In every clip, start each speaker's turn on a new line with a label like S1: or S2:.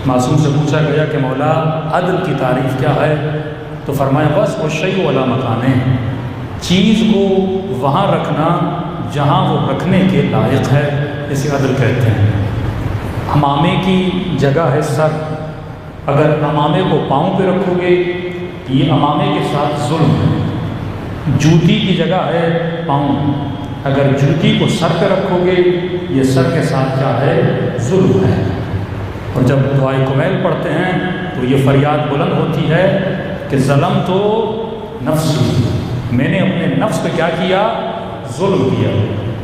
S1: معصوم سے پوچھا گیا کہ مولا عدل کی تعریف کیا ہے؟ تو فرمایا بس وہ شیء ولا مکانے، چیز کو وہاں رکھنا جہاں وہ رکھنے کے لائق ہے، اسے عدل کہتے ہیں۔ امامے کی جگہ ہے سر، اگر امامے کو پاؤں پہ رکھو گے یہ امامے کے ساتھ ظلم ہے۔ جوتی کی جگہ ہے پاؤں، اگر جوتی کو سر پہ رکھو گے یہ سر کے ساتھ کیا ہے؟ ظلم ہے۔ اور جب دعائے کمیل پڑھتے ہیں تو یہ فریاد بلند ہوتی ہے کہ ظلم تو نفسی، میں نے اپنے نفس پہ کیا کیا؟ ظلم کیا۔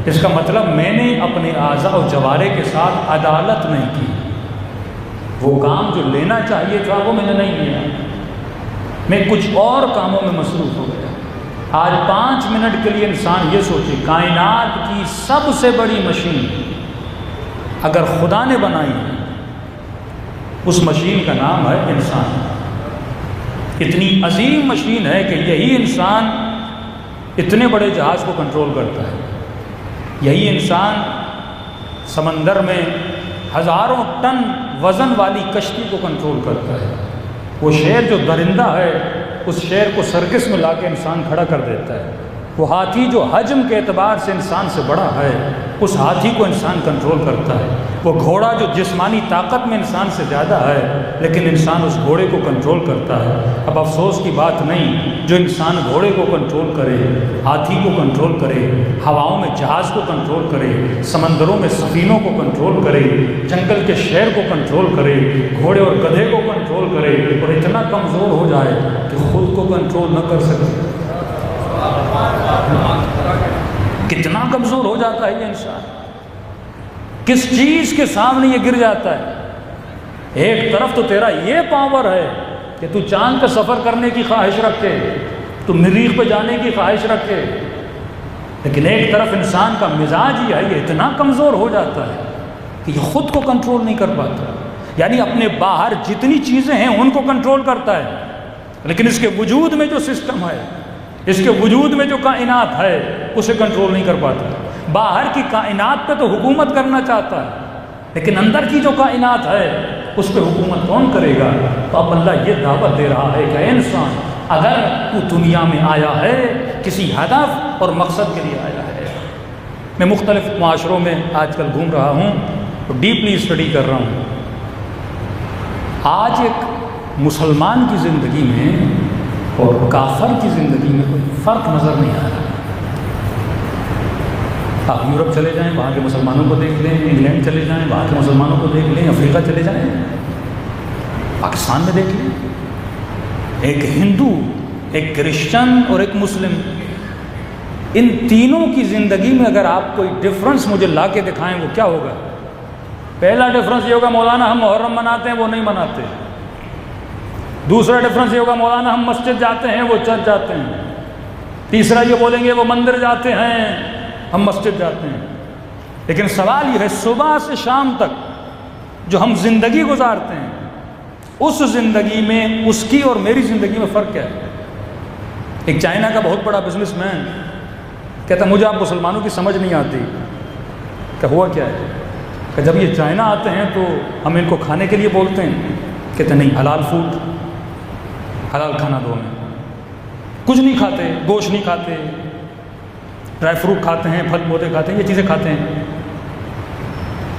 S1: اس کا مطلب میں نے اپنے اعضاء و جوارح کے ساتھ عدالت نہیں کی، وہ کام جو لینا چاہیے تھا وہ میں نے نہیں لیا، میں کچھ اور کاموں میں مصروف ہو گیا۔ آج 5 منٹ کے لیے انسان یہ سوچے، کائنات کی سب سے بڑی مشین اگر خدا نے بنائی ہے، اس مشین کا نام ہے انسان۔ اتنی عظیم مشین ہے کہ یہی انسان اتنے بڑے جہاز کو کنٹرول کرتا ہے، یہی انسان سمندر میں ہزاروں ٹن وزن والی کشتی کو کنٹرول کرتا ہے۔ وہ شیر جو درندہ ہے اس شیر کو سرکس میں لا کے انسان کھڑا کر دیتا ہے۔ وہ ہاتھی جو حجم کے اعتبار سے انسان سے بڑا ہے اس ہاتھی کو انسان کنٹرول کرتا ہے۔ وہ گھوڑا جو جسمانی طاقت میں انسان سے زیادہ ہے لیکن انسان اس گھوڑے کو کنٹرول کرتا ہے۔ اب افسوس کی بات نہیں، جو انسان گھوڑے کو کنٹرول کرے، ہاتھی کو کنٹرول کرے، ہواؤں میں جہاز کو کنٹرول کرے، سمندروں میں سفینوں کو کنٹرول کرے، جنگل کے شیر کو کنٹرول کرے، گھوڑے اور گدھے کو کنٹرول کرے اور اتنا کمزور ہو جائے کہ خود کو کنٹرول نہ کر سکے، کتنا کمزور ہو جاتا ہے یہ انسان، کس چیز کے سامنے یہ گر جاتا ہے۔ ایک طرف تو تیرا یہ پاور ہے کہ تو چاند کا سفر کرنے کی خواہش رکھے، تو مریخ پہ جانے کی خواہش رکھے، لیکن ایک طرف انسان کا مزاج ہی ہے، یہ اتنا کمزور ہو جاتا ہے کہ یہ خود کو کنٹرول نہیں کر پاتا۔ یعنی اپنے باہر جتنی چیزیں ہیں ان کو کنٹرول کرتا ہے، لیکن اس کے وجود میں جو سسٹم ہے، اس کے وجود میں جو کائنات ہے اسے کنٹرول نہیں کر پاتا۔ باہر کی کائنات پہ تو حکومت کرنا چاہتا ہے لیکن اندر کی جو کائنات ہے اس پہ حکومت کون کرے گا؟ تو اب اللہ یہ دعوت دے رہا ہے کہ اے انسان، اگر تو دنیا میں آیا ہے کسی ہدف اور مقصد کے لیے آیا ہے۔ میں مختلف معاشروں میں آج کل گھوم رہا ہوں اور ڈیپلی اسٹڈی کر رہا ہوں۔ آج ایک مسلمان کی زندگی میں اور کافر کی زندگی میں کوئی فرق نظر نہیں آ رہا۔ آپ یورپ چلے جائیں، وہاں کے مسلمانوں کو دیکھ لیں، انگلینڈ چلے جائیں، وہاں کے مسلمانوں کو دیکھ لیں، افریقہ چلے جائیں، پاکستان میں دیکھ لیں، ایک ہندو، ایک کرسچن اور ایک مسلم، ان تینوں کی زندگی میں اگر آپ کوئی ڈفرنس مجھے لا کے دکھائیں وہ کیا ہوگا؟ پہلا ڈفرنس یہ ہوگا مولانا ہم محرم مناتے ہیں وہ نہیں مناتے۔ دوسرا ڈفرنس یہ ہوگا مولانا ہم مسجد جاتے ہیں وہ چرچ جاتے ہیں۔ تیسرا یہ بولیں گے وہ مندر جاتے ہیں ہم مسجد جاتے ہیں۔ لیکن سوال یہ ہے صبح سے شام تک جو ہم زندگی گزارتے ہیں اس زندگی میں اس کی اور میری زندگی میں فرق کیا ہے؟ ایک چائنا کا بہت بڑا بزنس مین کہتا مجھے آپ مسلمانوں کی سمجھ نہیں آتی۔ کہ ہوا کیا ہے؟ کہ جب یہ چائنا آتے ہیں تو ہم ان کو کھانے کے لیے بولتے ہیں، کہتے نہیں حلال فوڈ، حلال کھانا دو ہمیں، کچھ نہیں کھاتے، گوشت نہیں کھاتے، ڈرائی فروٹ کھاتے ہیں، پھل پودے کھاتے ہیں، یہ چیزیں کھاتے ہیں۔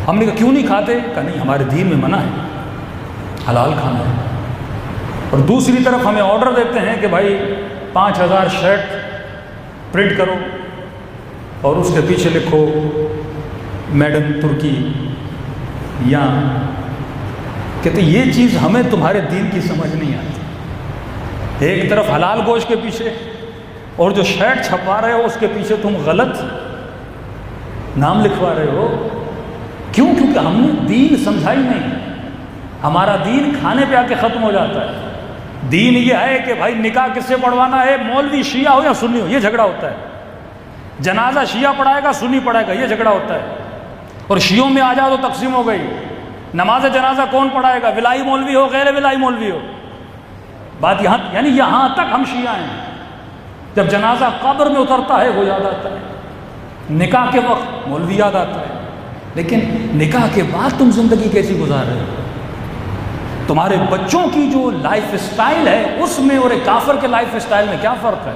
S1: ہم نے کہا کیوں نہیں کھاتے؟ کہا نہیں ہمارے دین میں منع ہے، حلال کھانا ہے۔ اور دوسری طرف ہمیں آرڈر دیتے ہیں کہ بھائی 5000 شرٹ پرنٹ کرو اور اس کے پیچھے لکھو میڈ ان ترکی، یا کہتے یہ چیز ہمیں تمہارے دین کی سمجھ نہیں آتی۔ ایک طرف حلال گوشت کے پیچھے اور جو شرٹ چھپا رہے ہو اس کے پیچھے تم غلط نام لکھوا رہے ہو۔ کیوں؟ کیونکہ ہم نے دین سمجھا ہی نہیں۔ ہمارا دین کھانے پہ آ کے ختم ہو جاتا ہے۔ دین یہ ہے کہ بھائی نکاح کس سے پڑھوانا ہے، مولوی شیعہ ہو یا سنی ہو، یہ جھگڑا ہوتا ہے۔ جنازہ شیعہ پڑھائے گا سنی پڑھائے گا، یہ جھگڑا ہوتا ہے۔ اور شیعوں میں آ جاؤ تو تقسیم ہو گئی، نماز جنازہ کون پڑھائے گا، ولائی مولوی ہو غیر ولائی مولوی ہو۔ بات یہاں، یعنی یہاں تک ہم شیعہ ہیں۔ جب جنازہ قبر میں اترتا ہے وہ یاد آتا ہے، نکاح کے وقت مولوی یاد آتا ہے، لیکن نکاح کے بعد تم زندگی کیسی گزار رہے ہو؟ تمہارے بچوں کی جو لائف سٹائل ہے اس میں اور ایک کافر کے لائف سٹائل میں کیا فرق ہے؟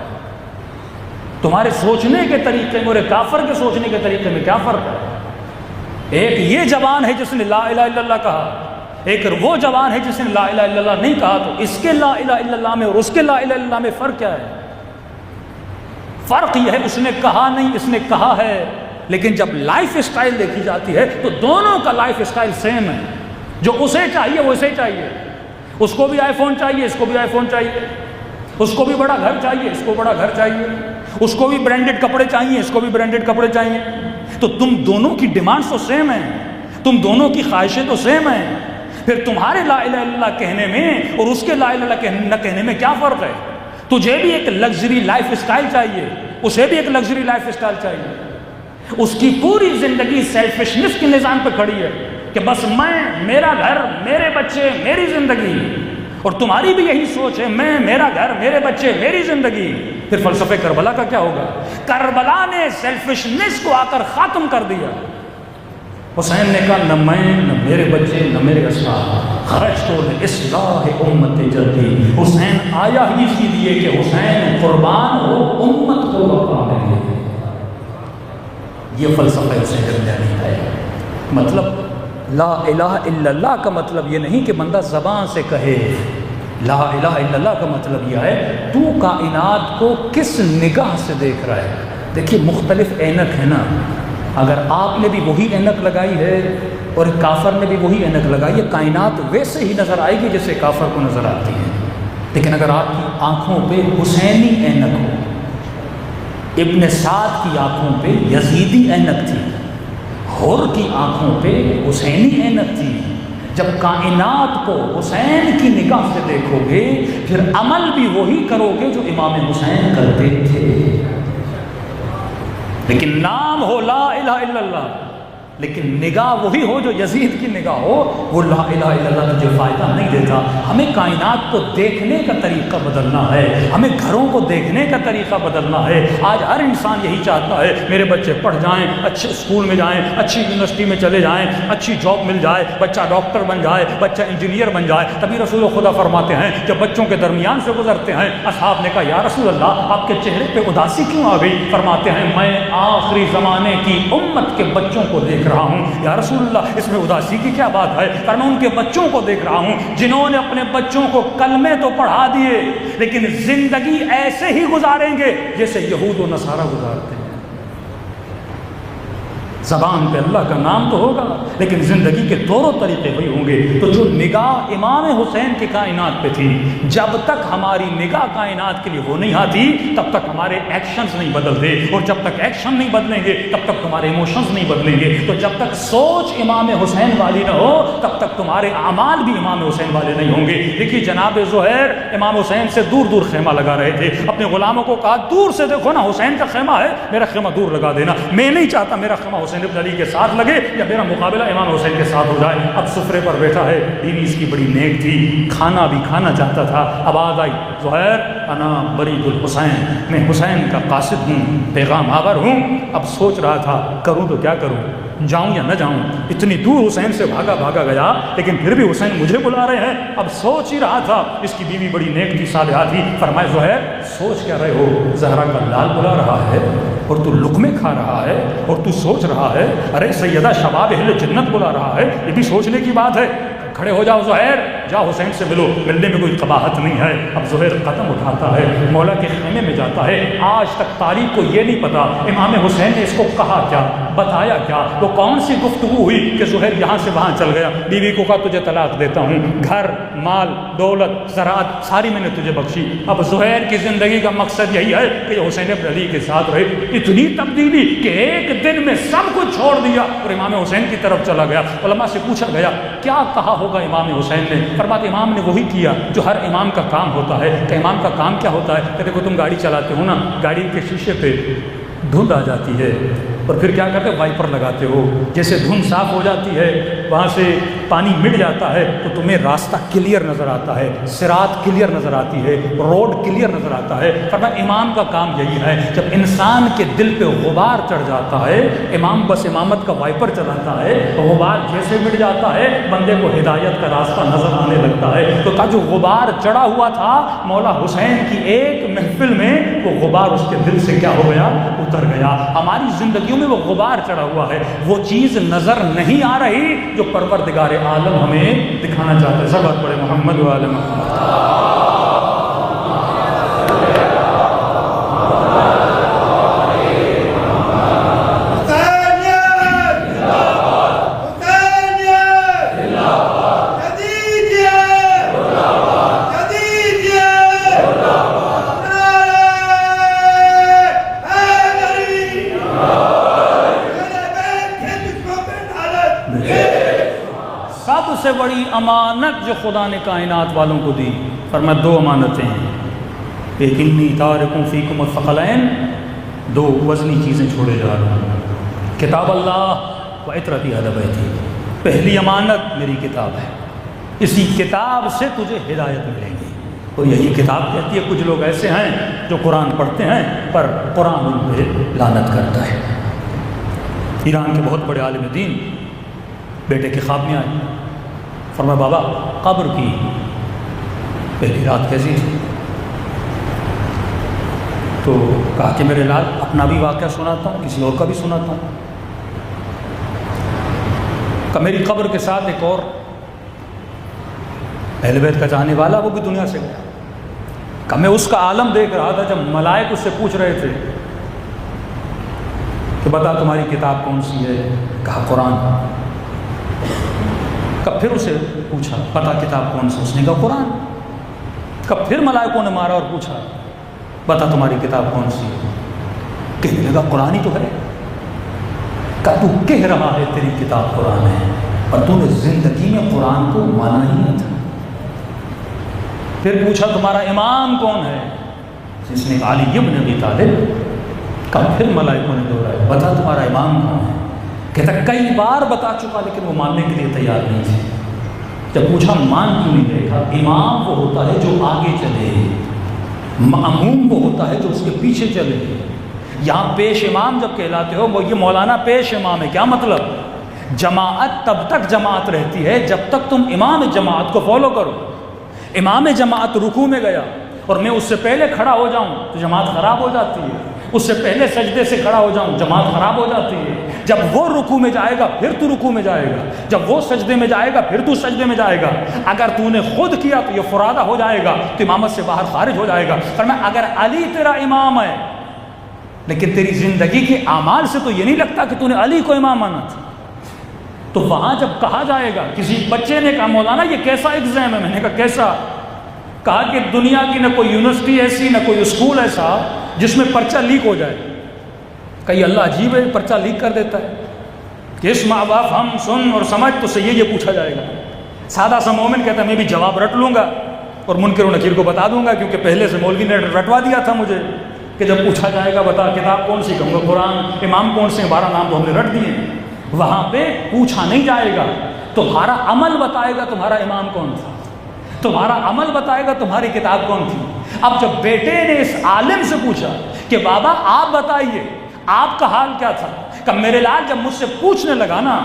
S1: تمہارے سوچنے کے طریقے میں اور ایک کافر کے سوچنے کے طریقے میں کیا فرق ہے؟ ایک یہ جوان ہے جس نے لا الہ الا اللہ کہا، ایک وہ جوان ہے جس نے لا الہ الا اللہ نہیں کہا، تو اس کے لا الہ الا اللہ میں اور اس کے لا الہ الا اللہ میں فرق کیا ہے؟ فرق یہ ہے اس نے کہا نہیں، اس نے کہا ہے، لیکن جب لائف اسٹائل دیکھی جاتی ہے تو دونوں کا لائف اسٹائل سیم ہے، جو اسے چاہیے وہ اسے چاہیے، اس کو بھی آئی فون چاہیے، اس کو بھی آئی فون چاہیے، اس کو بھی بڑا گھر چاہیے، اس کو بڑا گھر چاہیے، اس کو بھی برانڈڈ کپڑے چاہیے، اس کو بھی برانڈڈ کپڑے چاہیے، تو تم دونوں کی ڈیمانڈز تو سیم ہیں، تم دونوں کی خواہشیں تو سیم ہیں، پھر تمہارے لا الہ الا اللہ کہنے میں اور اس کے لا الہ الا اللہ نہ کہنے میں کیا فرق ہے؟ تجھے بھی ایک لگژری لائف اسٹائل چاہیے، اسے بھی ایک لگژری لائف اسٹائل چاہیے، اس کی پوری زندگی سیلفشنس کے نظام پہ کھڑی ہے کہ بس میں، میرا گھر، میرے بچے، میری زندگی، اور تمہاری بھی یہی سوچ ہے میں، میرا گھر، میرے بچے، میری زندگی۔ پھر فلسفہ کربلا کا کیا ہوگا؟ کربلا نے سیلفشنس کو آ کر ختم کر دیا۔ حسین نے کہا نہ میں، نہ میرے بچے، نہ میرے اصحاب، خرجت لاصلاح امت جدی، حسین آیا ہی اسی لیے کہ حسین قربان ہو امت کو بقا ملے۔ یہ فلسفہ حسین جرجانی ہے۔ مطلب لا الہ الا اللہ کا مطلب یہ نہیں کہ بندہ زبان سے کہے، لا الہ الا اللہ کا مطلب یہ ہے تو کائنات کو کس نگاہ سے دیکھ رہا ہے۔ دیکھیے مختلف اینک ہے نا، اگر آپ نے بھی وہی اینک لگائی ہے اور کافر نے بھی وہی اینک لگائی ہے، کائنات ویسے ہی نظر آئے گی جیسے کافر کو نظر آتی ہے۔ لیکن اگر آپ کی آنکھوں پہ حسینی اینک ہو، ابن سعد کی آنکھوں پہ یزیدی اینک تھی، حر کی آنکھوں پہ حسینی اینک تھی، جب کائنات کو حسین کی نگاہ سے دیکھو گے پھر عمل بھی وہی کرو گے جو امام حسین کرتے تھے۔ لیکن نام ہو لا الہ الا اللہ، لیکن نگاہ وہی ہو جو یزید کی نگاہ ہو، وہ لا الہ الا اللہ تجھے فائدہ نہیں دیتا۔ ہمیں کائنات کو دیکھنے کا طریقہ بدلنا ہے، ہمیں گھروں کو دیکھنے کا طریقہ بدلنا ہے۔ آج ہر انسان یہی چاہتا ہے میرے بچے پڑھ جائیں، اچھے اسکول میں جائیں، اچھی یونیورسٹی میں چلے جائیں، اچھی جاب مل جائے، بچہ ڈاکٹر بن جائے، بچہ انجینئر بن جائے۔ تبھی رسول خدا فرماتے ہیں جب بچوں کے درمیان سے گزرتے ہیں، اصحاب نے کہا یا رسول اللہ آپ کے چہرے پہ اداسی کیوں آ گئی؟ فرماتے ہیں میں آخری زمانے کی امت کے بچوں کو دیکھ رہا ہوں۔ یا رسول اللہ اس میں اداسی کی کیا بات ہے؟ پر میں ان کے بچوں کو دیکھ رہا ہوں جنہوں نے اپنے بچوں کو کلمے تو پڑھا دیے لیکن زندگی ایسے ہی گزاریں گے جیسے یہود و نصارہ گزارتے ہیں۔ زبان پہ اللہ کا نام تو ہوگا لیکن زندگی کے طور و طریقے وہی ہوں گے۔ تو جو نگاہ امام حسین کی کائنات پہ تھی، جب تک ہماری نگاہ کائنات کے لیے وہ نہیں آتی تب تک ہمارے ایکشنز نہیں بدلتے، اور جب تک ایکشن نہیں بدلیں گے تب تک تمہارے ایموشنز نہیں بدلیں گے۔ تو جب تک سوچ امام حسین والی نہ ہو تب تک تمہارے اعمال بھی امام حسین والے نہیں ہوں گے۔ دیکھیے جناب زہیر امام حسین سے دور دور خیمہ لگا رہے تھے، اپنے غلاموں کو کہا دور سے دیکھو نا حسین کا خیمہ ہے، میرا خیمہ دور لگا دینا، میں نہیں چاہتا میرا خیمہ حسین ابن علی کے ساتھ لگے یا میرا مقابلہ امام حسین کے ساتھ ہو جائے۔ اب سفرے پر بیٹھا ہے، بیوی اس کی بڑی نیک تھی، کھانا بھی کھانا چاہتا تھا۔ آواز آئی زہیر انا برید الحسین، میں حسین کا قاصد ہوں، پیغام آور ہوں۔ اب سوچ رہا تھا کروں تو کیا کروں، جاؤں یا نہ جاؤں؟ اتنی دور حسین سے بھاگا بھاگا گیا لیکن پھر بھی حسین مجھے بلا رہے ہیں۔ اب سوچ ہی رہا تھا، اس کی بیوی بڑی نیک تھی، صالحہ تھی۔ فرمائے زہیر سوچ کیا رہے ہو؟ زہرا کا لال بلا رہا ہے اور تو لقمے کھا رہا ہے اور تو سوچ رہا ہے ارے سیدہ شباب اہل جنت بلا رہا ہے، یہ بھی سوچنے کی بات ہے۔ کھڑے ہو جاؤ زہیر، جاؤ حسین سے ملو، ملنے میں کوئی قباحت نہیں ہے۔ اب زہیر قدم اٹھاتا ہے، مولا کے خیمے میں جاتا ہے۔ آج تک تاریخ کو یہ نہیں پتا امام حسین نے اس کو کہا کیا، بتایا کیا، وہ کون سی گفتگو ہوئی کہ زہیر یہاں سے وہاں چل گیا۔ بیوی کو کہا تجھے طلاق دیتا ہوں، گھر مال دولت زراعت ساری میں نے تجھے بخشی۔ اب زہیر کی زندگی کا مقصد یہی ہے کہ حسین ابن علی کے ساتھ رہے۔ اتنی تبدیلی کہ ایک دن میں سب کچھ چھوڑ دیا اور امام حسین کی طرف چلا گیا۔ علماء سے پوچھا گیا کیا کہا ہوگا امام حسین نے؟ فرماتے امام نے وہی کیا جو ہر امام کا کام ہوتا ہے۔ کہ امام کا کام کیا ہوتا ہے؟ کہ دیکھو تم گاڑی چلاتے ہو نا، گاڑی کے شیشے پہ دھند آ جاتی ہے، اور پھر کیا کرتے وائپر لگاتے ہو، جیسے دھن صاف ہو جاتی ہے، وہاں سے پانی مٹ جاتا ہے تو تمہیں راستہ کلیئر نظر آتا ہے، صراط کلیئر نظر آتی ہے، روڈ کلیئر نظر آتا ہے۔ فرمایا امام کا کام یہی ہے، جب انسان کے دل پہ غبار چڑھ جاتا ہے، امام بس امامت کا وائپر چلاتا ہے، غبار جیسے مٹ جاتا ہے بندے کو ہدایت کا راستہ نظر آنے لگتا ہے۔ تو جو غبار چڑھا ہوا تھا مولا حسین کی ایک محفل میں، وہ غبار اس کے دل سے کیا ہو گیا؟ اتر گیا۔ ہماری زندگیوں میں وہ غبار چڑھا ہوا ہے، وہ چیز نظر نہیں آ رہی جو پروردگار عالم ہمیں دکھانا چاہتے ہیں۔ سب پڑھے محمد و آل محمد۔ سب سے بڑی امانت جو خدا نے کائنات والوں کو دی، فرمایا دو امانتیں ہیں، ایک انی تارکم فیکم الثقلین، دو وزنی چیزیں چھوڑے جا رہا ہوں، کتاب اللہ و عطرتی اہل بیتی۔ پہلی امانت میری کتاب ہے، اسی کتاب سے تجھے ہدایت ملے گی۔ اور یہی کتاب کہتی ہے کچھ لوگ ایسے ہیں جو قرآن پڑھتے ہیں پر قرآن ان پہ لعنت کرتا ہے۔ ایران کے بہت بڑے عالم دین بیٹے کے خواب میں آئے، فرمایا بابا قبر کی پہلی رات کیسی تھی؟ تو کہا کہ میرے لال اپنا بھی واقعہ سناتا ہوں، کسی اور کا بھی سناتا ہوں۔ کہ میری قبر کے ساتھ ایک اور اہل بیت کا چاہنے والا وہ بھی دنیا سے گیا۔ کہ میں اس کا عالم دیکھ رہا تھا جب ملائک اس سے پوچھ رہے تھے کہ بتا تمہاری کتاب کون سی ہے؟ کہا قرآن۔ کب پھر اسے پوچھا بتا کتاب کون سی؟ اس نے کہا قرآن۔ کب پھر ملائکوں نے مارا اور پوچھا بتا تمہاری کتاب کون سی ہے؟ کہنے لگا قرآن ہی تو ہے۔ کہا تو کہہ رہا ہے تیری کتاب قرآن ہے اور تو نے زندگی میں قرآن کو مانا ہی نہیں تھا۔ پھر پوچھا تمہارا امام کون ہے؟ جس نے علی ابن ابی طالب۔ کہا پھر ملائکوں نے دوہرایا بتا تمہارا امام کون ہے؟ کہتا کئی بار بتا چکا لیکن وہ ماننے کے لیے تیار نہیں تھے۔ جب پوچھا مان کیوں نہیں رہے؟ کہا امام وہ ہوتا ہے جو آگے چلے، مأموم وہ ہوتا ہے جو اس کے پیچھے چلے۔ یہاں پیش امام جب کہلاتے ہو وہ یہ مولانا پیش امام ہے، کیا مطلب؟ جماعت تب تک جماعت رہتی ہے جب تک تم امام جماعت کو فالو کرو۔ امام جماعت رکوع میں گیا اور میں اس سے پہلے کھڑا ہو جاؤں تو جماعت خراب ہو جاتی ہے، اس سے پہلے سجدے سے کھڑا ہو جاؤں جماعت خراب ہو جاتی ہے۔ جب وہ رکوع میں جائے گا پھر تو رکوع میں جائے گا، جب وہ سجدے میں جائے گا پھر تو سجدے میں جائے گا۔ اگر تو نے خود کیا تو یہ فرادہ ہو جائے گا، تو امامت سے باہر خارج ہو جائے گا۔ فرمایا اگر علی تیرا امام ہے لیکن تیری زندگی کے اعمال سے تو یہ نہیں لگتا کہ تو نے علی کو امام مانا تھا، تو وہاں جب کہا جائے گا، کسی بچے نے کہا مولانا یہ کیسا ایگزام ہے؟ میں نے کہا کیسا؟ کہا کہ دنیا کی نہ کوئی یونیورسٹی ایسی نہ کوئی اسکول ایسا جس میں پرچہ لیک ہو جائے۔ کہیں اللہ عجیب ہے پرچہ لیک کر دیتا ہے کہ اس ماں باپ ہم سن اور سمجھ تو سے یہ پوچھا جائے گا۔ سادہ سا مومن کہتا ہے میں بھی جواب رٹ لوں گا اور منکر و نکیر کو بتا دوں گا کیونکہ پہلے سے مولوی نے رٹوا دیا تھا مجھے کہ جب پوچھا جائے گا بتا کتاب کون سی، کہوں گا قرآن، امام کون سے، 12 نام تو ہم نے رٹ دیے۔ وہاں پہ پوچھا نہیں جائے گا، تمہارا عمل بتائے گا تمہارا امام کون تھا، تمہارا عمل بتائے گا تمہاری کتاب کون تھی۔ اب جب بیٹے نے اس عالم سے پوچھا کہ بابا آپ بتائیے آپ کا حال کیا تھا، کہ میرے لال جب مجھ سے پوچھنے لگا نا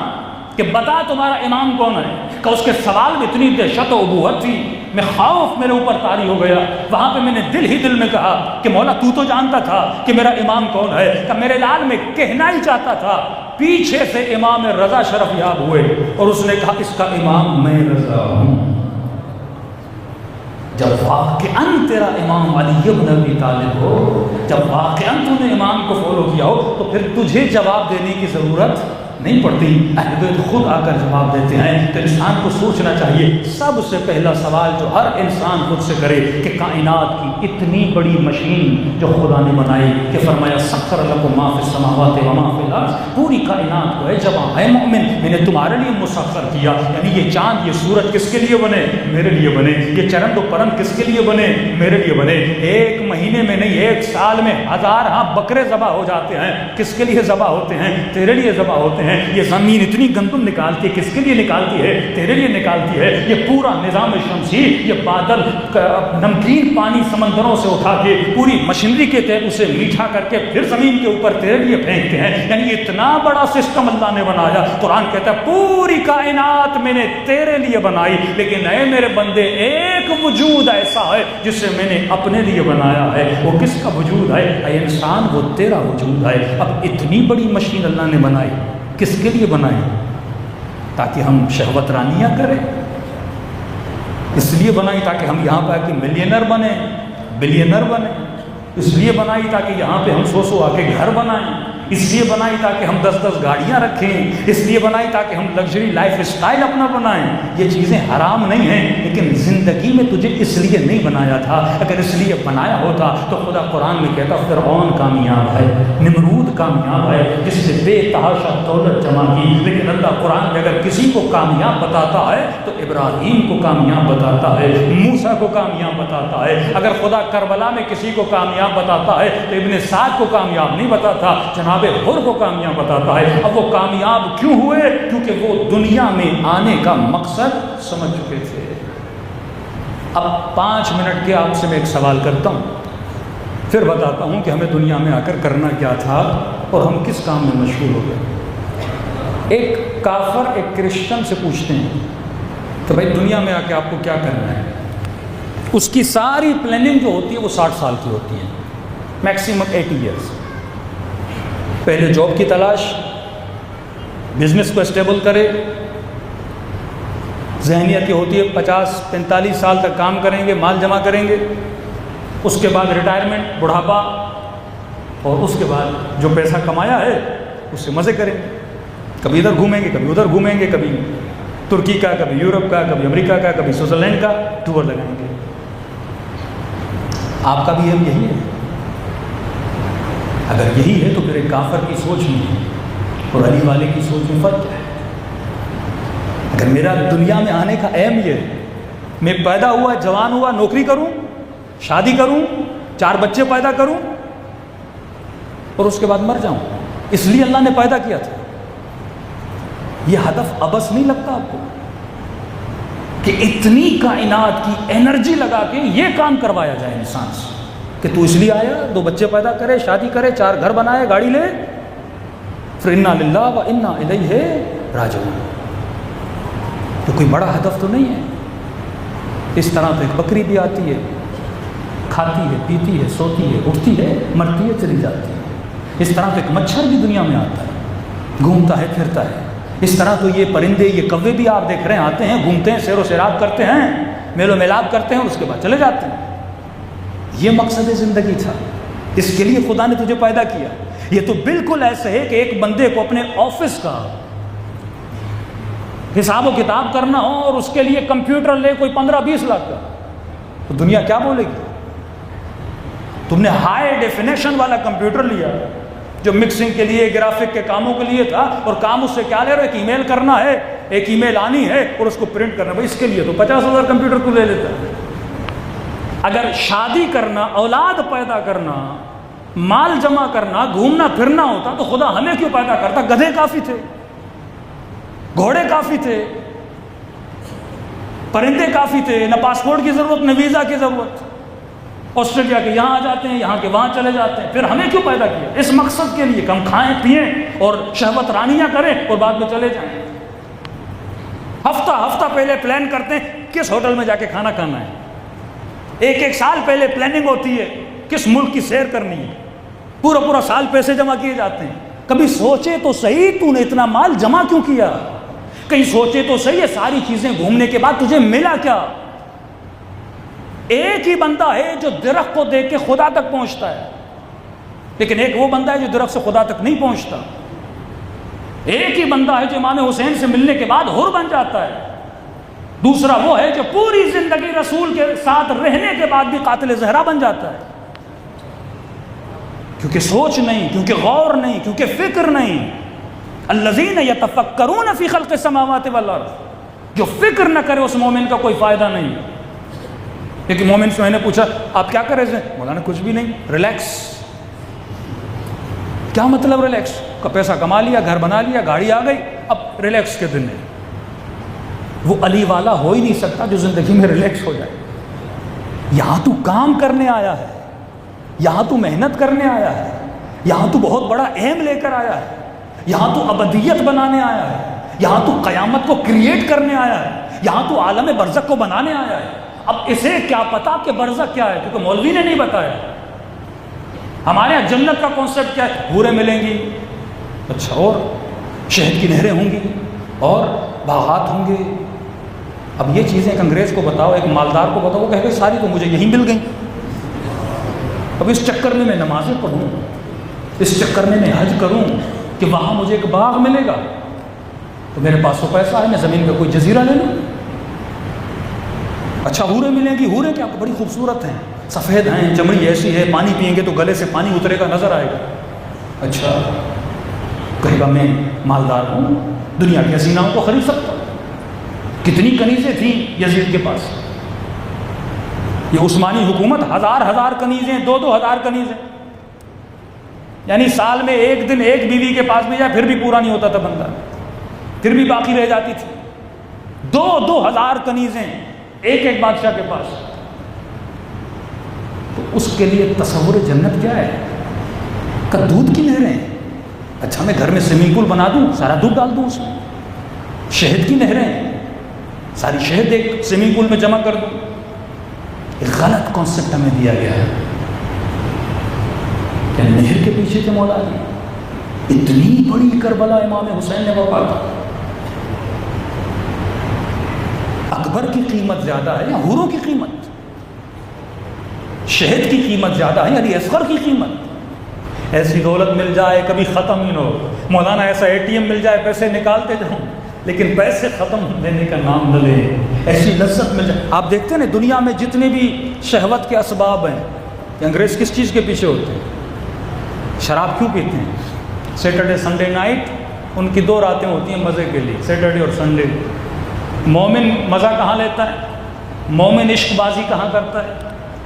S1: کہ بتا تمہارا امام کون ہے، کہ اس کے سوال میں اتنی دہشت و ابوت تھی، میں خوف میرے اوپر طاری ہو گیا۔ وہاں پہ میں نے دل ہی دل میں کہا کہ مولا تو جانتا تھا کہ میرا امام کون ہے، کہ میرے لال میں کہنا ہی چاہتا تھا۔ پیچھے سے امام رضا شرف یاب ہوئے اور اس نے کہا اس کا امام میں رضا ہوں۔ جب واقعاً تیرا امام علی ابن ابی طالب ہو، جب واقعاً تو نے امام کو فالو کیا ہو تو پھر تجھے جواب دینے کی ضرورت نہیں پڑتی، اہل بیت خود آ کر جواب دیتے ہیں۔ تو انسان کو سوچنا چاہیے، سب سے پہلا سوال جو ہر انسان خود سے کرے کہ کائنات کی اتنی بڑی مشین جو خدا نے بنائی، کہ فرمایا سخر لکم ما فی السماوات و ما فی الارض، پوری کائنات کو ہے جمع ہے مومن میں نے تمہارے لیے مسخر کیا۔ یعنی یہ چاند یہ سورج کس کے لیے بنے؟ میرے لیے بنے۔ یہ چرند و پرند کس کے لیے بنے؟ میرے لیے بنے۔ ایک مہینے میں نہیں، ایک سال میں 1000 بکرے ذبح ہو جاتے ہیں، کس کے لیے ذبح ہوتے ہیں؟ تیرے لیے ذبح ہوتے ہیں۔ یہ زمین اتنی گندم نکالتی ہے، کس کے لیے نکالتی ہے؟ تیرے لیے نکالتی ہے۔ یہ پورا نظام شمسی، یہ بادل نمکین پانی سمندروں سے اٹھا کے پوری مشینری کے تحت اسے میٹھا کر کے پھر زمین کے اوپر تیرے لیے پھینکتے ہیں۔ یعنی اتنا بڑا سسٹم اللہ نے بنایا۔ قرآن کہتا ہے پوری کائنات میں نے تیرے لیے بنائی، لیکن اے میرے بندے ایک وجود ایسا ہے جسے میں نے اپنے لیے بنایا ہے۔ وہ کس کا وجود ہے؟ اے انسان، وہ تیرا وجود ہے۔ اب اتنی بڑی مشین اللہ نے بنائی، کس کے لیے بنائی؟ تاکہ ہم شہوت رانیاں کریں؟ اس لیے بنائی تاکہ ہم یہاں پہ آ کے ملینر بنیں، بلینر بنیں؟ اس لیے بنائی تاکہ یہاں پہ ہم سو آ کے گھر بنائیں؟ اس لیے بنائی تاکہ ہم 10 گاڑیاں رکھیں؟ اس لیے بنائی تاکہ ہم لگژری لائف اسٹائل اپنا بنائیں؟ یہ چیزیں حرام نہیں ہیں، لیکن زندگی میں تجھے اس لیے نہیں بنایا تھا۔ اگر اس لیے بنایا ہوتا تو خدا قرآن میں کہتا فرعون کامیاب ہے، نمرود کامیاب ہے جس سے بے تحاشا دولت جمع کی۔ لیکن اللہ قرآن میں اگر کسی کو کامیاب بتاتا ہے تو ابراہیم کو کامیاب بتاتا ہے، موسیٰ کو کامیاب بتاتا ہے۔ اگر خدا کربلا میں کسی کو کامیاب بتاتا ہے تو ابن سعد کو کامیاب نہیں بتاتا، جناب حر کو کامیاب بتاتا ہے۔ اب وہ کامیاب کیوں ہوئے؟ کیونکہ وہ دنیا میں آنے کا مقصد سمجھ چکے تھے۔ اب 5 منٹ کے آپ سے میں ایک سوال کرتا ہوں، پھر بتاتا ہوں کہ ہمیں دنیا میں آ کر کرنا کیا تھا اور ہم کس کام میں مشغول ہو گئے۔ ایک کافر ایک کرسچن سے پوچھتے ہیں کہ بھائی دنیا میں آ کے آپ کو کیا کرنا ہے؟ اس کی ساری پلاننگ جو ہوتی ہے وہ 60 سال کی ہوتی ہے، میکسیمم 80 ایئرس۔ پہلے جاب کی تلاش، بزنس کو اسٹیبل کرے، ذہنیت یہ ہوتی ہے 50-45 سال تک کام کریں گے، مال جمع کریں گے، اس کے بعد ریٹائرمنٹ، بڑھاپا، اور اس کے بعد جو پیسہ کمایا ہے اس سے مزے کریں گے، کبھی ادھر گھومیں گے، کبھی ادھر گھومیں گے، کبھی ترکی کا، کبھی یورپ کا، کبھی امریکہ کا، کبھی سوئٹزرلینڈ کا ٹور لگائیں گے۔ آپ کا بھی ہم یہی ہے؟ اگر یہی ہے تو پھر ایک کافر کی سوچ میں اور علی والے کی سوچ میں فرق ہے۔ اگر میرا دنیا میں آنے کا ایم یہ ہے، میں پیدا ہوا، جوان ہوا، نوکری کروں، شادی کروں، 4 بچے پیدا کروں اور اس کے بعد مر جاؤں، اس لیے اللہ نے پیدا کیا تھا، یہ ہدف ابس نہیں لگتا آپ کو کہ اتنی کائنات کی انرجی لگا کے یہ کام کروایا جائے انسان سے کہ تو اس لیے آیا 2 بچے پیدا کرے، شادی کرے، 4 گھر بنائے، گاڑی لے، پھر انا للہ و انا الیہ راجعون؟ تو کوئی بڑا ہدف تو نہیں ہے۔ اس طرح تو ایک بکری بھی آتی ہے، کھاتی ہے، پیتی ہے، سوتی ہے، اٹھتی ہے، مرتی ہے، چلی جاتی ہے۔ اس طرح تو ایک مچھر بھی دنیا میں آتا ہے، گھومتا ہے، پھرتا ہے۔ اس طرح تو یہ پرندے، یہ کوے بھی آپ دیکھ رہے ہیں، آتے ہیں، گھومتے ہیں، سیر و سیراب کرتے ہیں، میل و میلاب کرتے ہیں اور اس کے بعد چلے جاتے ہیں۔ یہ مقصد زندگی تھا، اس کے لیے خدا نے تجھے پیدا کیا۔ یہ تو بالکل ایسے ہے کہ ایک بندے کو اپنے آفس کا حساب و کتاب کرنا ہو اور اس کے لیے کمپیوٹر لے کوئی 15-20 لاکھ کا، تو دنیا کیا بولے گی؟ تم نے ہائی ڈیفینیشن والا کمپیوٹر لیا جو مکسنگ کے لیے، گرافک کے کاموں کے لیے تھا، اور کام اس سے کیا لے رہے؟ ایک ای میل کرنا ہے، ایک ای میل آنی ہے اور اس کو پرنٹ کرنا۔ بھائی اس کے لیے تو 50,000 کمپیوٹر تو لے لیتا ہے۔ اگر شادی کرنا، اولاد پیدا کرنا، مال جمع کرنا، گھومنا پھرنا ہوتا تو خدا ہمیں کیوں پیدا کرتا؟ گدھے کافی تھے، گھوڑے کافی تھے، پرندے کافی تھے، نہ پاسپورٹ کی ضرورت، نہ ویزا کی ضرورت۔ آسٹریلیا کے یہاں آ جاتے ہیں، یہاں کے وہاں چلے جاتے ہیں۔ پھر ہمیں کیوں پیدا کیا؟ اس مقصد کے لیے کہ ہم کھائیں پئیں اور شہوت رانیاں کریں اور بعد میں چلے جائیں۔ ہفتہ پہلے پلان کرتے ہیں کس ہوٹل میں جا کے کھانا کھانا ہے، ایک سال پہلے پلاننگ ہوتی ہے کس ملک کی سیر کرنی ہے، پورا سال پیسے جمع کیے جاتے ہیں۔ کبھی سوچے تو صحیح تو نے اتنا مال جمع کیوں کیا؟ کہیں سوچے تو صحیح ہے ساری چیزیں گھومنے کے بعد تجھے ملا کیا؟ ایک ہی بندہ ہے جو درخت کو دیکھ کے خدا تک پہنچتا ہے، لیکن ایک وہ بندہ ہے جو درخت سے خدا تک نہیں پہنچتا۔ ایک ہی بندہ ہے جو امام حسین سے ملنے کے بعد حر بن جاتا ہے، دوسرا وہ ہے جو پوری زندگی رسول کے ساتھ رہنے کے بعد بھی قاتل زہرا بن جاتا ہے، کیونکہ سوچ نہیں، کیونکہ غور نہیں، کیونکہ فکر نہیں۔ الذین یتفکرون فی خلق السماوات والارض، جو فکر نہ کرے اس مومن کا کوئی فائدہ نہیں۔ ایک مومن سے میں نے پوچھا آپ کیا کر رہے تھے؟ مولانا کچھ بھی نہیں، ریلیکس۔ کیا مطلب ریلیکس؟ کا پیسہ کما لیا، گھر بنا لیا، گاڑی آ گئی، اب ریلیکس کے دن ہے۔ وہ علی والا ہو ہی نہیں سکتا جو زندگی میں ریلیکس ہو جائے۔ یہاں تو کام کرنے آیا ہے، یہاں تو محنت کرنے آیا ہے، یہاں تو بہت بڑا ایم لے کر آیا ہے، یہاں تو ابدیت بنانے آیا ہے، یہاں تو قیامت کو کریٹ کرنے آیا ہے، یہاں تو عالم برزخ کو بنانے آیا ہے۔ اب اسے کیا پتا کہ برزخ کیا ہے، کیونکہ مولوی نے نہیں بتایا۔ ہمارے یہاں جنت کا کانسیپٹ کیا ہے؟ حوریں ملیں گی، اچھا، اور شہد کی نہریں ہوں گی، اور باغات ہوں گے۔ اب یہ چیزیں ایک انگریز کو بتاؤ، ایک مالدار کو بتاؤ، وہ کہے گا ساری تو مجھے یہیں مل گئیں۔ اب اس چکر میں نمازیں پڑھوں، اس چکر میں حج کروں کہ وہاں مجھے ایک باغ ملے گا، تو میرے پاس تو پیسہ ہے، میں زمین پہ کوئی جزیرہ لے لوں۔ اچھا حوریں ملیں گی، حوریں کیا بڑی خوبصورت ہیں، سفید ہیں، چمڑی ایسی ہے، پانی پئیں گے تو گلے سے پانی اترے گا، نظر آئے گا۔ اچھا کہے گا میں مالدار ہوں، دنیا کے حسیناؤں کو خرید سکتا ہوں۔ کتنی کنیزیں تھیں یزید کے پاس، یہ عثمانی حکومت ہزار کنیزیں، 2,000 کنیزیں، یعنی سال میں ایک دن ایک بیوی کے پاس بھی جائے پھر بھی پورا نہیں ہوتا تھا بندہ، پھر بھی باقی رہ جاتی تھی۔ 2,000 کنیزیں ایک بادشاہ کے پاس۔ تو اس کے لیے تصور جنت کیا ہے؟ کہ دودھ کی نہریں، اچھا میں گھر میں سوئمنگ پول بنا دوں، سارا دودھ ڈال دوں اس میں، شہد کی نہریں، ساری شہد ایک سوئمنگ پول میں جمع کر دوں۔ ایک غلط کانسیپٹ ہمیں دیا گیا ہے کہ نہر کے پیچھے کے مولا جی، اتنی بڑی کربلا امام حسین نے وفا کی۔ اکبر کی قیمت زیادہ ہے یا حوروں کی قیمت؟ شہد کی قیمت زیادہ ہے یعنی اصغر کی قیمت؟ ایسی دولت مل جائے کبھی ختم ہی نہ ہو، مولانا ایسا ATM مل جائے پیسے نکالتے جاؤں لیکن پیسے ختم دینے کا نام نہ لے، ایسی لذت مل جائے۔ آپ دیکھتے ہیں نا دنیا میں جتنے بھی شہوت کے اسباب ہیں، انگریز کس چیز کے پیچھے ہوتے ہیں؟ شراب کیوں پیتے ہیں؟ سیٹرڈے سنڈے نائٹ ان کی 2 راتیں ہوتی ہیں مزے کے لیے، سیٹرڈے اور سنڈے۔ مومن مزہ کہاں لیتا ہے؟ مومن عشق بازی کہاں کرتا ہے؟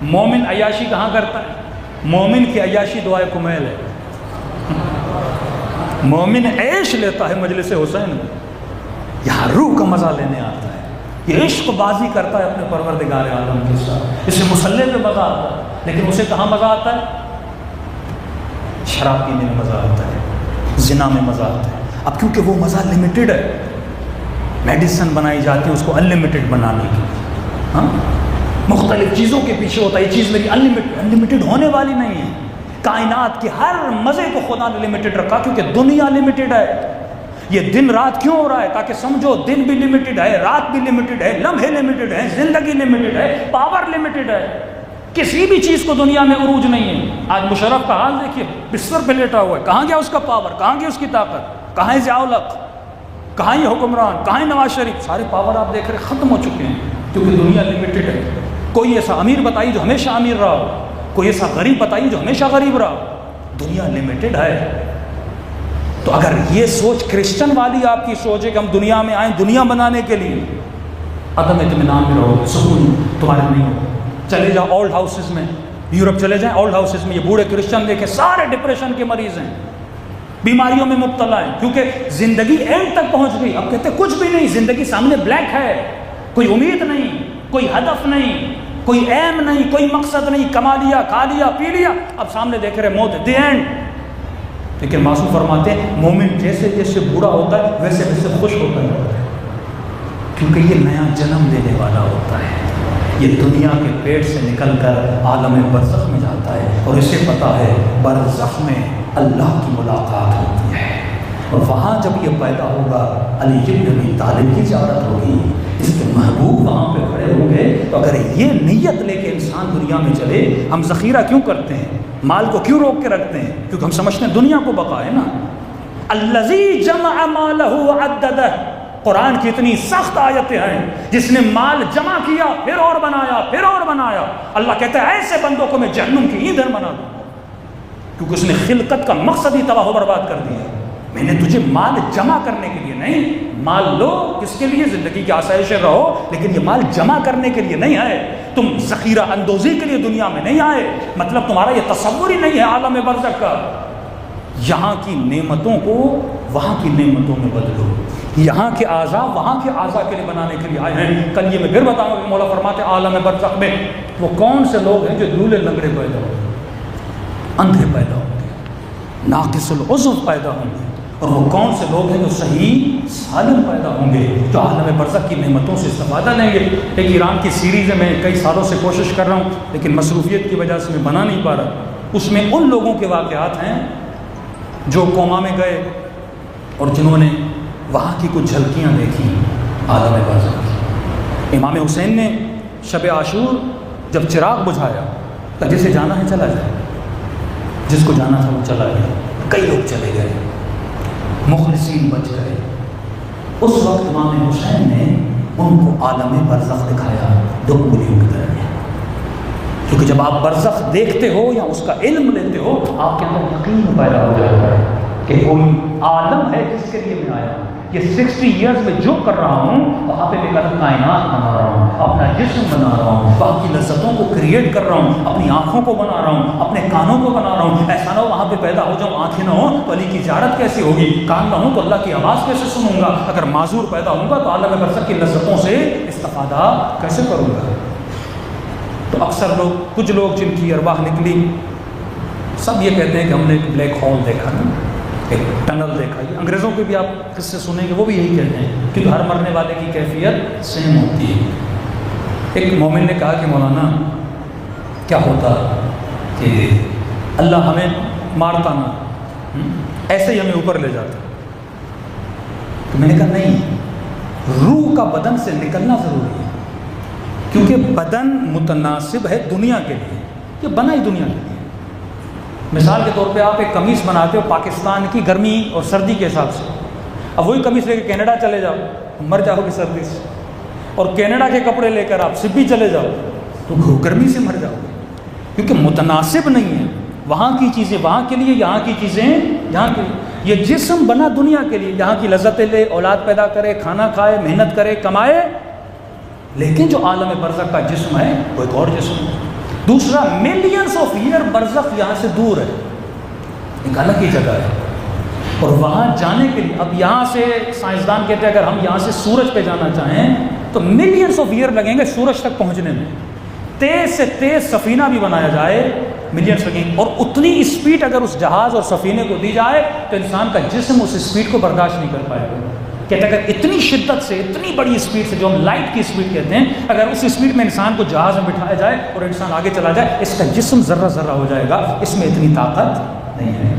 S1: مومن عیاشی کہاں کرتا ہے؟ مومن کی عیاشی دعائے کمیل ہے۔ مومن عیش لیتا ہے مجلس حسین میں، یہاں روح کا مزہ لینے آتا ہے، یہ عشق بازی کرتا ہے اپنے پروردگار عالم کے ساتھ، اسے مسلح پہ مزہ آتا ہے۔ لیکن اسے کہاں مزہ آتا ہے؟ شراب پینے میں مزہ آتا ہے، زنا میں مزہ آتا ہے۔ اب کیونکہ وہ مزہ لمیٹڈ ہے، میڈیسن بنائی جاتی ہے اس کو انلمیٹڈ بنانے کی، ہاں مختلف چیزوں کے پیچھے ہوتا ہے، یہ چیز میری انلمیٹڈ ہونے والی نہیں ہے۔ کائنات کے ہر مزے کو خدا نے لمیٹڈ رکھا کیونکہ دنیا لمیٹڈ ہے۔ یہ دن رات کیوں ہو رہا ہے؟ تاکہ سمجھو دن بھی لمیٹڈ ہے، رات بھی لمیٹڈ ہے، لمحے لمیٹڈ ہے، زندگی لمیٹڈ ہے، پاور لمیٹڈ ہے۔ کسی بھی چیز کو دنیا میں عروج نہیں ہے۔ آج مشرف کا حال دیکھیے، بستر پہ لیٹا ہوا ہے، کہاں گیا اس کا پاور، کہاں گیا اس کی طاقت، کہاں ہے ضیاء الحق، کہاں یہ حکمران، کہاں ہے نواز شریف؟ سارے پاور آپ دیکھ رہے ختم ہو چکے ہیں کیونکہ دنیا لمیٹڈ ہے۔ کوئی ایسا امیر بتائیے جو ہمیشہ امیر رہا ہو، کوئی ایسا غریب بتائیے جو ہمیشہ غریب رہا ہو، دنیا لمیٹڈ ہے۔ تو اگر یہ سوچ کرسچن والی آپ کی سوچ ہے کہ ہم دنیا میں آئیں دنیا بنانے کے لیے، عدم اطمینان میں رہو، سکون تمہارے نہیں ہوگا۔ چلے جاؤ اولڈ ہاؤسز میں، یورپ چلے جائیں اولڈ ہاؤسز میں، یہ بوڑھے کرسچن دیکھیں سارے ڈپریشن کے مریض ہیں، بیماریوں میں مبتلا ہیں، کیونکہ زندگی اینڈ تک پہنچ گئی۔ اب کہتے ہیں کچھ بھی نہیں، زندگی سامنے بلیک ہے، کوئی امید نہیں، کوئی ہدف نہیں، کوئی ایم نہیں، کوئی مقصد نہیں، کما لیا، کھا لیا، پی لیا، اب سامنے دیکھ رہے موت، دی اینڈ۔ لیکن معصوم فرماتے ہیں مومن جیسے جیسے بوڑھا ہوتا ہے ویسے ویسے خوش ہوتا ہے، کیونکہ یہ نیا جنم دینے والا ہوتا ہے، یہ دنیا کے پیٹ سے نکل کر عالم برزخ میں جاتا ہے، اور اسے پتا ہے برزخ میں اللہ کی ملاقات ہوتی ہے، اور وہاں جب یہ پیدا ہوگا علی بن ابی طالب کی زیارت ہوگی، اس کے محبوب وہاں پہ کھڑے ہوں گے۔ تو اگر یہ نیت لے کے انسان دنیا میں چلے، ہم ذخیرہ کیوں کرتے ہیں، مال کو کیوں روک کے رکھتے ہیں؟ کیونکہ ہم سمجھتے ہیں دنیا کو بقا ہے نا۔ الذی جمع مالہ عددہ، قرآن کی اتنی سخت آیتیں ہیں، جس نے مال جمع کیا پھر اور بنایا پھر اور بنایا۔ اللہ کہتا ہے ایسے بندوں کو میں جہنم کی ایندھن بنا دوں گا، کیونکہ اس نے خلقت کا مقصد ہی تباہ و برباد کر دیا۔ میں نے تجھے مال جمع کرنے کے لیے نہیں، مال لو کس کے لیے؟ زندگی کی آسائش رہو، لیکن یہ مال جمع کرنے کے لیے نہیں آئے، تم ذخیرہ اندوزی کے لیے دنیا میں نہیں آئے۔ مطلب تمہارا یہ تصور ہی نہیں ہے عالم برزخ کا۔ یہاں کی نعمتوں کو وہاں کی نعمتوں میں بدلو، یہاں کے اعضاء وہاں کے اعضاء کے لیے بنانے کے لیے آئے ہیں۔ کل یہ میں پھر بتاؤں گا کہ مولا فرماتے ہیں عالم برزخ میں وہ کون سے لوگ ہیں جو لولے لنگڑے پیدا ہوں گے، اندھے پیدا ہوں گے، ناقص العضو پیدا ہوں گے، اور وہ کون سے لوگ ہیں جو صحیح سالم پیدا ہوں گے، جو عالم برزخ کی نعمتوں سے استفادہ لیں گے۔ ایک ایران کی سیریز ہے، میں کئی سالوں سے کوشش کر رہا ہوں لیکن مصروفیت کی وجہ سے میں بنا نہیں پا رہا۔ اس میں ان لوگوں کے واقعات ہیں جو کوما میں گئے اور جنہوں نے وہاں کی کچھ جھلکیاں دیکھی عالم برزخ کی۔ امام حسین نے شب عاشور جب چراغ بجھایا تو جسے جانا ہے چلا جائے، جس کو جانا تھا وہ چلا گیا، کئی لوگ چلے گئے، مخلصین بچ گئے۔ اس وقت امام حسین نے ان کو عالم برزخ دکھایا، دو انگلیوں کی طرح، کیونکہ جب آپ برزخ دیکھتے ہو یا اس کا علم لیتے ہو آپ کے اندر یقین پیدا ہو جاتا ہے کہ کوئی عالم ہے جس کے لیے میں آیا ہوں۔ یہ 60 ایئرز میں جو کر رہا ہوں وہاں پہ میں کائنات بنا رہا ہوں، اپنا جسم بنا رہا ہوں، وہاں کی لذتوں کو کریٹ کر رہا ہوں، اپنی آنکھوں کو بنا رہا ہوں، اپنے کانوں کو بنا رہا ہوں۔ ایسا نہ ہو وہاں پہ پیدا ہو جاؤں، آنکھیں نہ ہوں تو علی کی زیارت کیسی ہوگی، کان نہ ہوں تو اللہ کی آواز کیسے سنوں گا، اگر معذور پیدا ہوں گا تو عالم برزخ کی لذتوں سے استفادہ کیسے کروں گا۔ تو اکثر لوگ، کچھ لوگ جن کی ارواح نکلی، سب یہ کہتے ہیں کہ ہم نے ایک بلیک ہول دیکھا نا، ایک ٹنل دیکھا۔ یہ انگریزوں کے بھی آپ قصے سنیں گے، وہ بھی یہی کہتے ہیں کہ ہر مرنے والے کی کیفیت سیم ہوتی ہے۔ ایک مومن نے کہا کہ مولانا کیا ہوتا کہ اللہ ہمیں مارتا نہ، ایسے ہی ہمیں اوپر لے جاتا؟ تو میں نے کہا نہیں، روح کا بدن سے نکلنا ضروری ہے، کیونکہ بدن متناسب ہے دنیا کے لیے، یہ بنا ہی دنیا کے لیے۔ مثال کے طور پہ آپ ایک قمیص بناتے ہو پاکستان کی گرمی اور سردی کے حساب سے، اب وہی قمیص لے کے کینیڈا چلے جاؤ مر جاؤ گے سردی سے، اور کینیڈا کے کپڑے لے کر آپ سبھی چلے جاؤ تو گرمی سے مر جاؤ گے، کیونکہ متناسب نہیں ہے۔ وہاں کی چیزیں وہاں کے لیے، یہاں کی چیزیں یہاں کے لیے۔ یہ جسم بنا دنیا کے لیے، یہاں کی لذتیں لے، اولاد پیدا کرے، کھانا کھائے، محنت کرے، کمائے، لیکن جو عالم برزخ کا جسم ہے وہ ایک اور جسم ہے۔ دوسرا، ملینز آف ایئر برزخ یہاں سے دور ہے، ایک الگ ہی جگہ ہے، اور وہاں جانے کے لیے اب یہاں سے سائنسدان کہتے ہیں اگر ہم یہاں سے سورج پہ جانا چاہیں تو ملینز آف ایئر لگیں گے سورج تک پہنچنے میں۔ تیز سے تیز سفینہ بھی بنایا جائے ملینز لگیں گے، اور اتنی اسپیڈ اگر اس جہاز اور سفینے کو دی جائے تو انسان کا جسم اس اسپیڈ کو برداشت نہیں کر پائے گا۔ کہتے ہیں اگر اتنی شدت سے، اتنی بڑی اسپیڈ سے، جو ہم لائٹ کی اسپیڈ کہتے ہیں، اگر اس اسپیڈ میں انسان کو جہاز میں بٹھایا جائے اور انسان آگے چلا جائے، اس کا جسم ذرہ ذرہ ہو جائے گا، اس میں اتنی طاقت نہیں ہے۔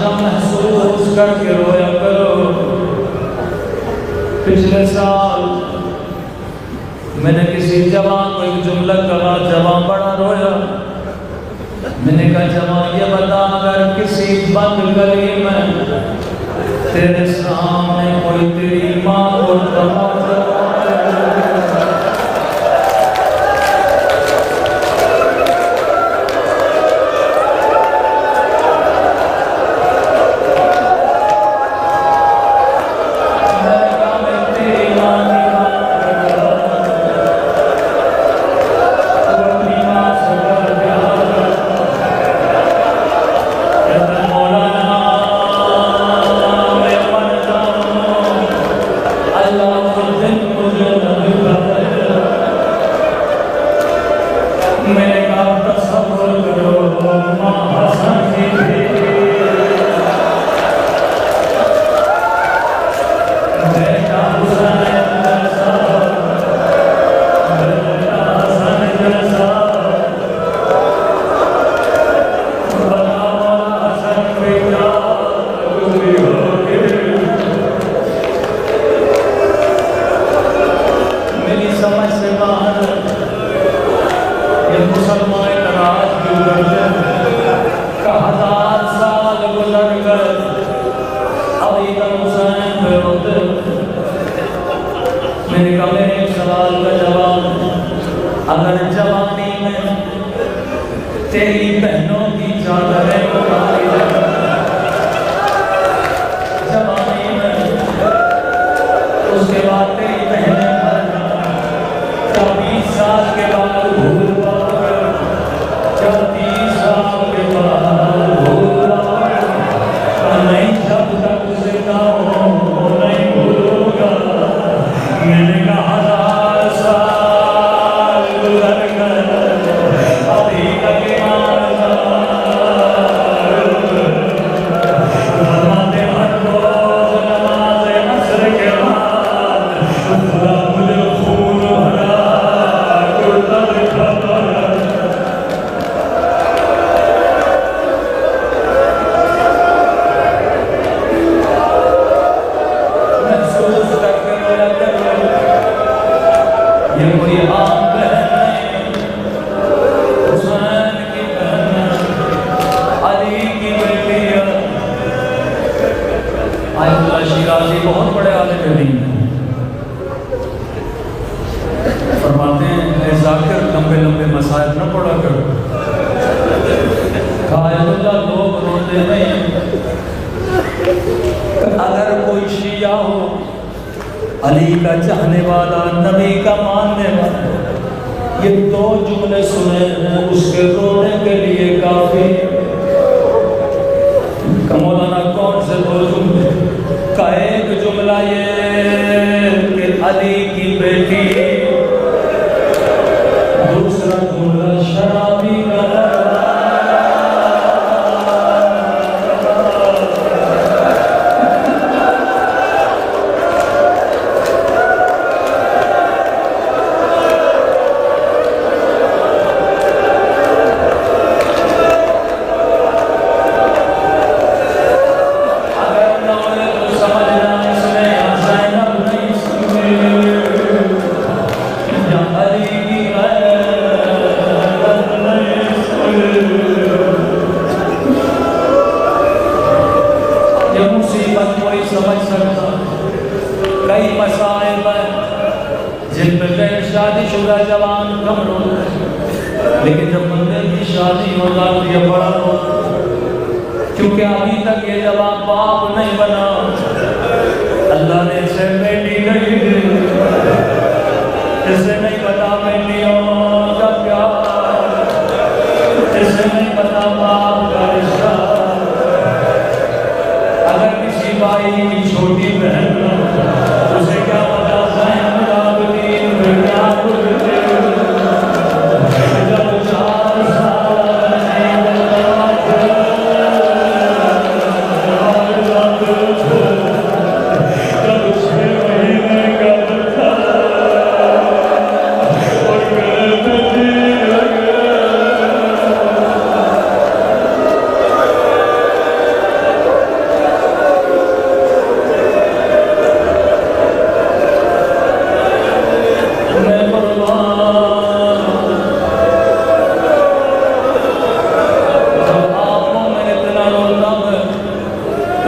S1: ہمیشہ محسوس کر کے رویا کرو. پچھلے سال میں نے کسی جوان کو ایک جملہ کہا، جوان بڑا رویا. میں نے کہا جوان یہ بتا، اگر کسی بند گلی میں تیرے سامنے کوئی تیری ماں کو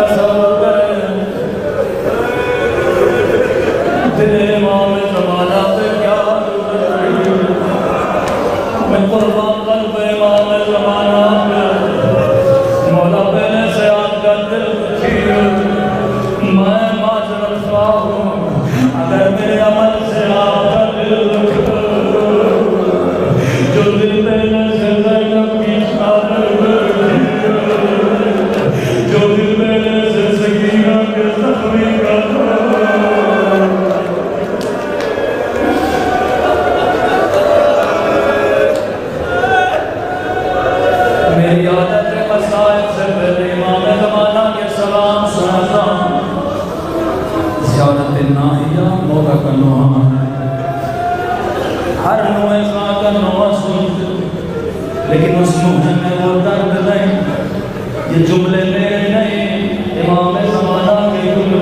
S1: تصور کریں دل امام زمانہ پہ کیا گزر رہی ہے. میں قربان قلب امام زمانہ پہ مولا پہلے سے آپ کا دل دکھی ہے. میں معذرت خواہ ہوں اگر میرے عمل سے آپ کا دل دکھا جو دل پہلے سے زینب کی چادر جو دل پہلے سے سکینہ کے زخمی کا میری عادت مسائل سے پہلے امام زمانہ کے سلام سناتا زیادت ناہیہ مولا کا نوحہ ہر نوح خواہ کا نوحہ سنتے لیکن اس نوح میں وہ درد نہیں یہ جملے میرے نہیں امام زمانہ کے جملے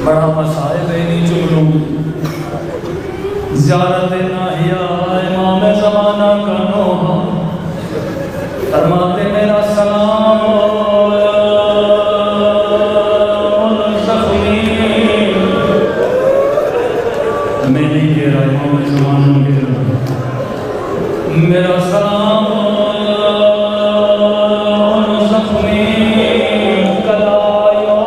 S1: بڑا مسائل نہیں جملوں زیادت ناہیہ امام زمانہ کا نوحہ فرماتے میرا سلام زخمی میں نہیں کہہ رہا امام زمانہ کہہ رہا میرا سلام زخمی کلائیوں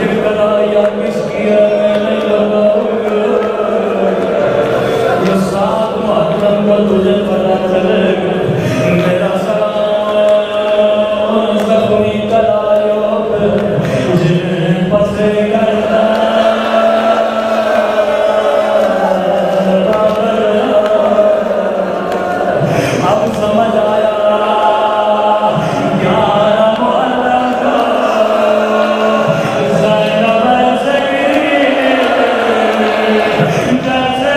S1: یہ کلائیاں کس کی ہے میں نہیں لگاؤں تجھے پتا چلے گا میرا سلام زخمی کلائیوں پہ جنہیں پسے کرتا اب سمجھ آیا گیارہ محرم کا زینب ایسے گری جیسے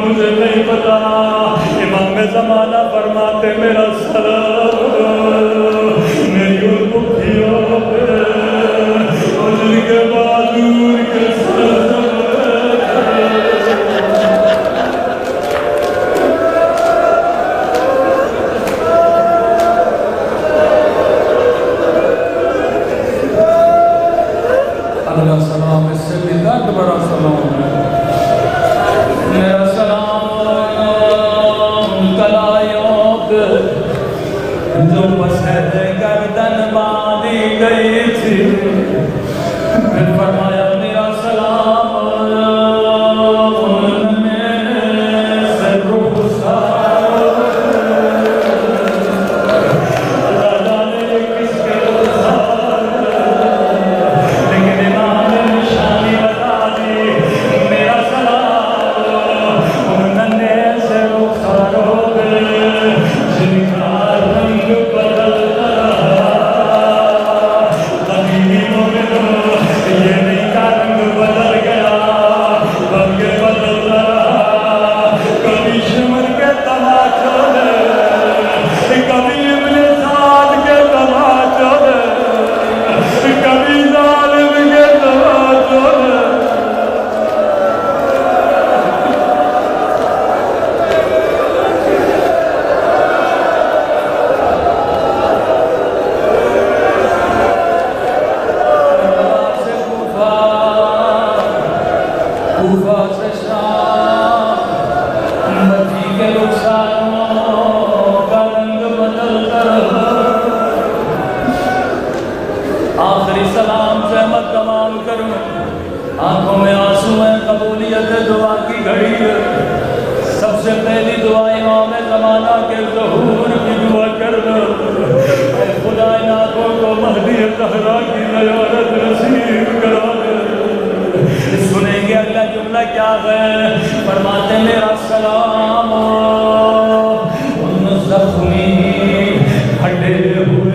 S1: مجھے نہیں پتا امام زمانہ فرماتے میرا سلام میری ان بکھیوں پہ اور جن کے بادور کے سلام اگلا سلام اس سے بھی درد بڑا سلام ہے میرا سلام کلائیوں پہ جو مسجد گردن باندھی گئی تھی پھر فرمایا میرا سلام میں سے رخسار اللہ جانے کس کے رخسار لیکن امام نے نشانی بتا دی میرا سلام سے رخسار ہو گئے جن کا رنگ بدل یہ نہیں کا رنگ بدل گیا بلکہ بدل رہا کبھی شمر کے تماچوں کبھی ابن سعد کے تماچوں کبھی ظالم کے تماچوں آخری سلام سے میں تمام کروں آنکھوں میں آنسو ہیں قبولیت دعا کی گھڑی ہے سب سے پہلی دعا امام زمانہ کے ظہور کی دعا کرنا اے خدا ان آنکھوں کو مہدی زہرا کی زیارت نصیب کرا دے سنیں گے اگلا جملہ کیا ہے فرماتے میرا سلام ان زخمی پھٹے ہوئے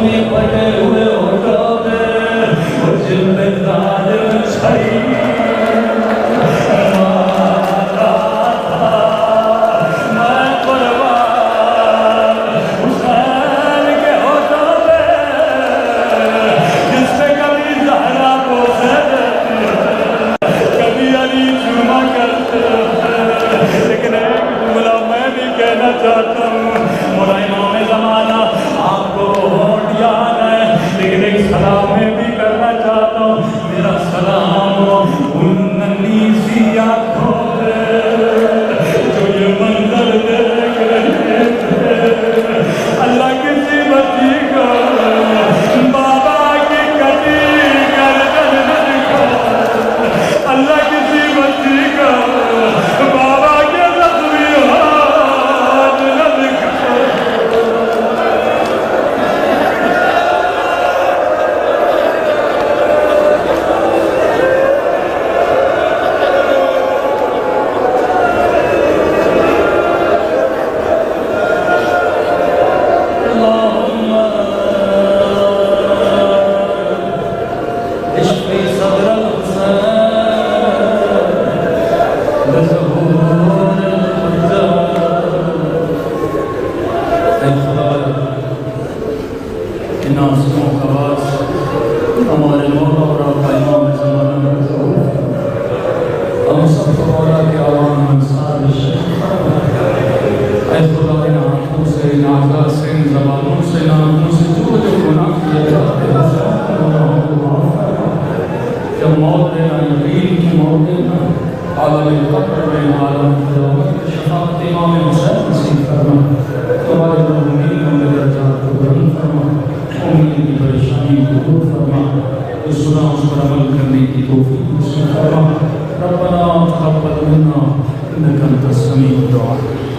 S1: میں پھٹے ہوئے ہونٹوں پہ وہ جلد ظالم چھڑی چاہتا ہوں مولا امام زمانہ آپ کو ہونٹ یاد ہے لیکن ایک سلام میں بھی کرنا چاہتا ہوں میرا سلام ان ننھی سی آنکھوں پہ جو یہ منظر دیکھ رہے تھے اللہ کسی بچی کو بابا کی کٹی گردن نہ دکھا اللہ کسی بچی کو بابا کے زخمی ہمارے مولا اور آپ کا امام زمانہ ہم سب کو مولا کے عوام انصار اے خدا ان آنکھوں سے ان آزاد سے ان زبانوں سے ان آنکھوں سے جو گناہ کیے جاتے ہیں جب موت دینا یقین کی موت دینا عالم قبر میں عالم قیامت شفاعت امام حسین نصیب فرما تمہارے مرحومین کو میرے درجات کو بلند فرما امید کی پریشانی کو دور فرما جو سنا اس پر عمل کرنے کی توفیق نصیب فرما ربنا تقبل منا انك انت السميع الدعاء